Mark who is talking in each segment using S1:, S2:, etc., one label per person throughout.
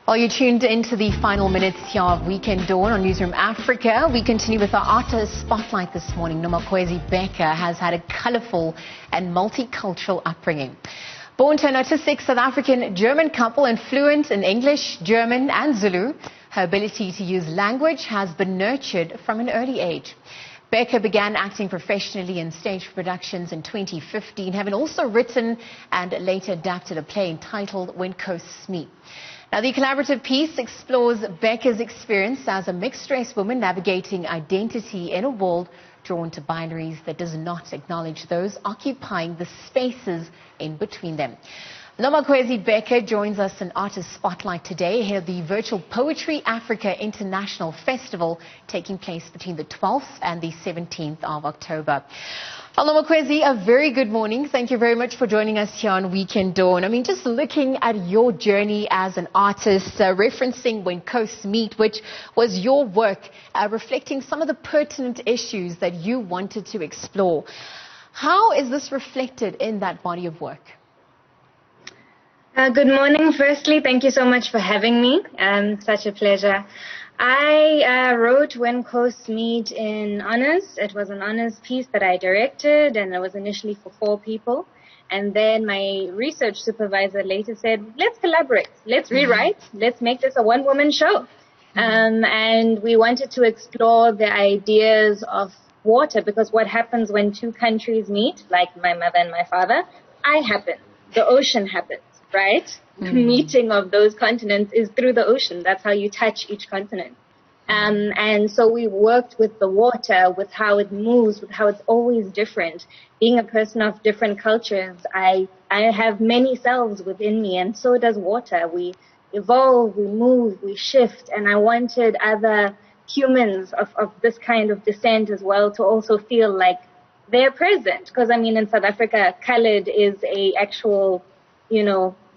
S1: Well, you tuned into the final minutes here of Weekend Dawn on Newsroom Africa. We continue with our artist spotlight this morning. Nomakhwezi Becker has had a colorful and multicultural upbringing. Born to an artistic South African-German couple and fluent in English, German and Zulu, her ability to use language has been nurtured from an early age. Becker began acting professionally in stage productions in 2015, having also written and later adapted a play entitled When Coasts Meet. Now, the collaborative piece explores Becker's experience as a mixed-race woman navigating identity in a world drawn to binaries that does not acknowledge those occupying the spaces in between them. Nomakhwezi Becker joins us in Artist Spotlight today ahead of the virtual Poetry Africa International Festival taking place between the 12th and the 17th of October. Nomakhwezi, a very good morning. Thank you very much for joining us here on Weekend Dawn. I mean, just looking at your journey as an artist, referencing When Coasts Meet, which was your work, reflecting some of the pertinent issues that you wanted to explore. How is this reflected in that body of work?
S2: Good morning. Firstly, thank you so much for having me. Such a pleasure. I wrote When Coasts Meet in honors. It was an honors piece that I directed, and it was initially for 4 people. And then my research supervisor later said, let's collaborate, let's rewrite, let's make this a one-woman show. And we wanted to explore the ideas of water, because what happens when 2 countries meet, like my mother and my father, I happen, the ocean happens. Right? The meeting of those continents is through the ocean. That's how you touch each continent. And so we worked with the water, with how it moves, with how it's always different. Being a person of different cultures, I have many selves within me, and so does water. We evolve, we move, we shift, and I wanted other humans of this kind of descent as well to also feel like they're present. Because, I mean, in South Africa, colored is a actual,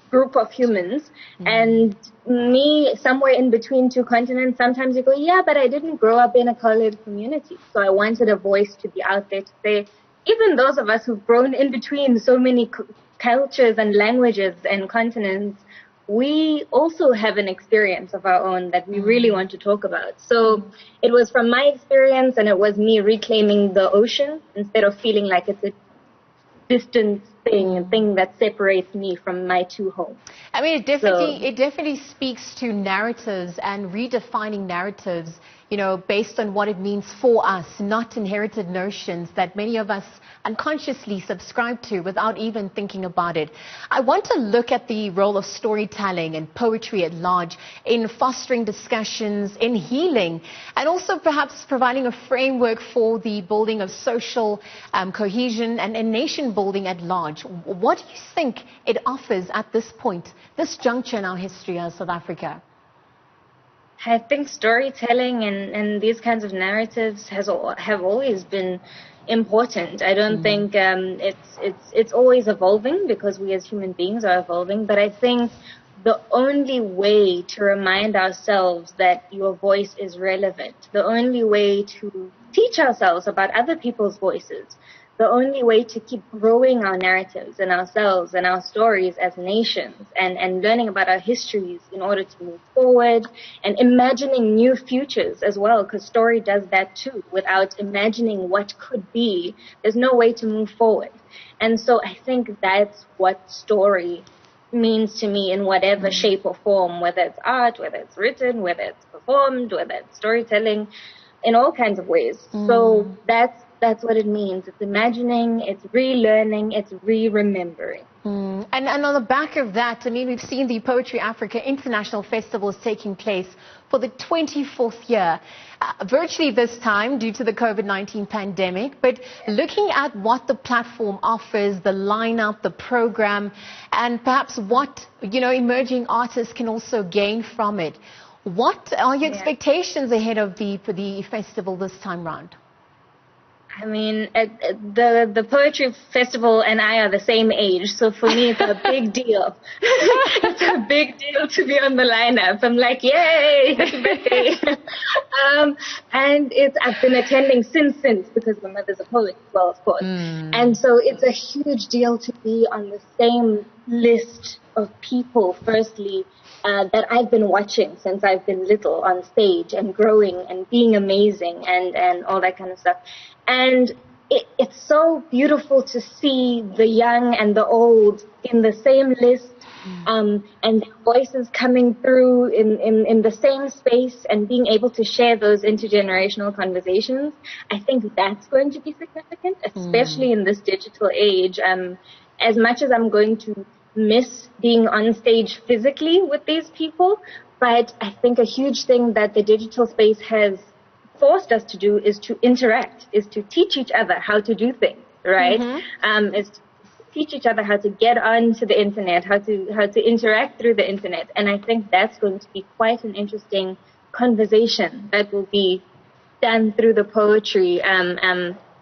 S2: group of humans, and me somewhere in between 2 continents, sometimes you go, yeah, but I didn't grow up in a colored community. So I wanted a voice to be out there to say, even those of us who've grown in between so many cultures and languages and continents, we also have an experience of our own that we really want to talk about. So it was from my experience, and it was me reclaiming the ocean instead of feeling like it's a distant thing that separates me from my 2 homes.
S1: I mean, it definitely speaks to narratives and redefining narratives, based on what it means for us, not inherited notions that many of us unconsciously subscribe to without even thinking about it. I want to look at the role of storytelling and poetry at large in fostering discussions, in healing, and also perhaps providing a framework for the building of social cohesion and nation building at large. What do you think it offers at this point, this juncture in our history as South Africa?
S2: I think storytelling and these kinds of narratives have always been important. I don't think it's always evolving, because we as human beings are evolving. But I think the only way to remind ourselves that your voice is relevant, the only way to teach ourselves about other people's voices, the only way to keep growing our narratives and ourselves and our stories as nations and learning about our histories in order to move forward and imagining new futures as well, because story does that too. Without imagining what could be, there's no way to move forward. And so I think that's what story means to me in whatever shape or form, whether it's art, whether it's written, whether it's performed, whether it's storytelling, in all kinds of ways. So that's what it means. It's imagining, it's relearning, it's re-remembering.
S1: And on the back of that, I mean, we've seen the Poetry Africa International Festival is taking place for the 24th year, virtually this time due to the COVID-19 pandemic. But looking at what the platform offers, the lineup, the program, and perhaps what, emerging artists can also gain from it. What are your expectations ahead of the festival this time round?
S2: I mean, the Poetry Festival and I are the same age, so for me it's a big deal. It's a big deal to be on the lineup. I'm like, yay, happy birthday. And I've been attending since because my mother's a poet as well, of course. And so it's a huge deal to be on the same list of people, firstly, that I've been watching since I've been little on stage and growing and being amazing and all that kind of stuff. And it's so beautiful to see the young and the old in the same list, and their voices coming through in the same space and being able to share those intergenerational conversations. I think that's going to be significant, especially in this digital age. As much as I'm going to miss being on stage physically with these people, but I think a huge thing that the digital space has forced us to do is to interact, is to teach each other how to do things, right? Is to teach each other how to get onto the internet, how to interact through the internet. And I think that's going to be quite an interesting conversation that will be done through the poetry,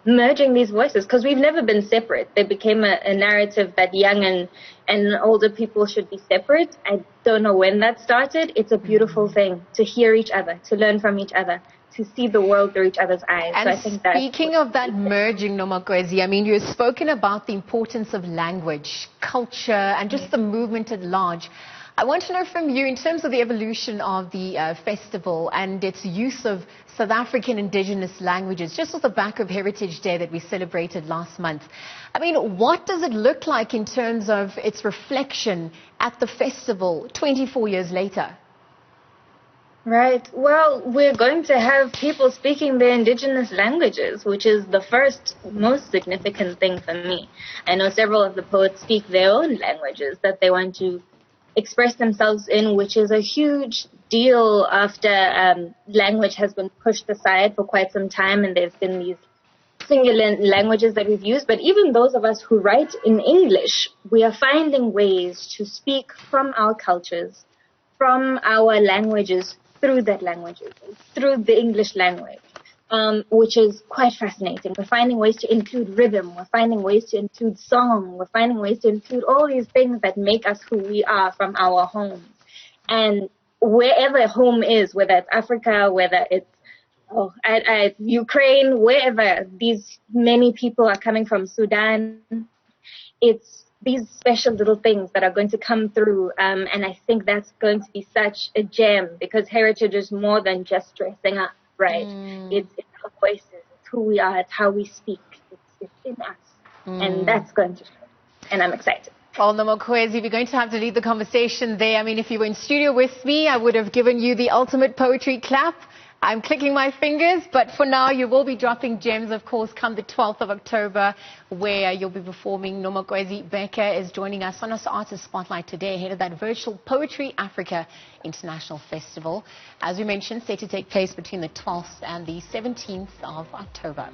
S2: merging these voices, because we've never been separate. There became a narrative that young and older people should be separate. I don't know when that started. It's a beautiful thing to hear each other, to learn from each other, to see the world through each other's eyes.
S1: And
S2: so I think
S1: speaking of that merging, Nomakhwezi, I mean, you've spoken about the importance of language, culture, and just the movement at large. I want to know from you, in terms of the evolution of the festival and its use of South African indigenous languages, just off the back of Heritage Day that we celebrated last month. I mean, what does it look like in terms of its reflection at the festival 24 years later?
S2: Right. Well, we're going to have people speaking their indigenous languages, which is the first most significant thing for me. I know several of the poets speak their own languages that they want to express themselves in, which is a huge deal after language has been pushed aside for quite some time, and there's been these singular languages that we've used. But even those of us who write in English, we are finding ways to speak from our cultures, from our languages, through that language, through the English language, which is quite fascinating. We're finding ways to include rhythm. We're finding ways to include song. We're finding ways to include all these things that make us who we are from our homes. And wherever home is, whether it's Africa, whether it's Ukraine, wherever these many people are coming from, Sudan, it's these special little things that are going to come through, and I think that's going to be such a gem, because heritage is more than just dressing up, right? It's our voices, it's who we are, it's how we speak, it's in us, and that's going to show, and I'm excited.
S1: Well, Nomakhwezi, we're going to have to leave the conversation there. I mean, if you were in studio with me, I would have given you the ultimate poetry clap. I'm clicking my fingers, but for now you will be dropping gems, of course, come the 12th of October, where you'll be performing. Nomakhwezi Becker is joining us on our Artist Spotlight today, ahead of that virtual Poetry Africa International Festival. As we mentioned, set to take place between the 12th and the 17th of October.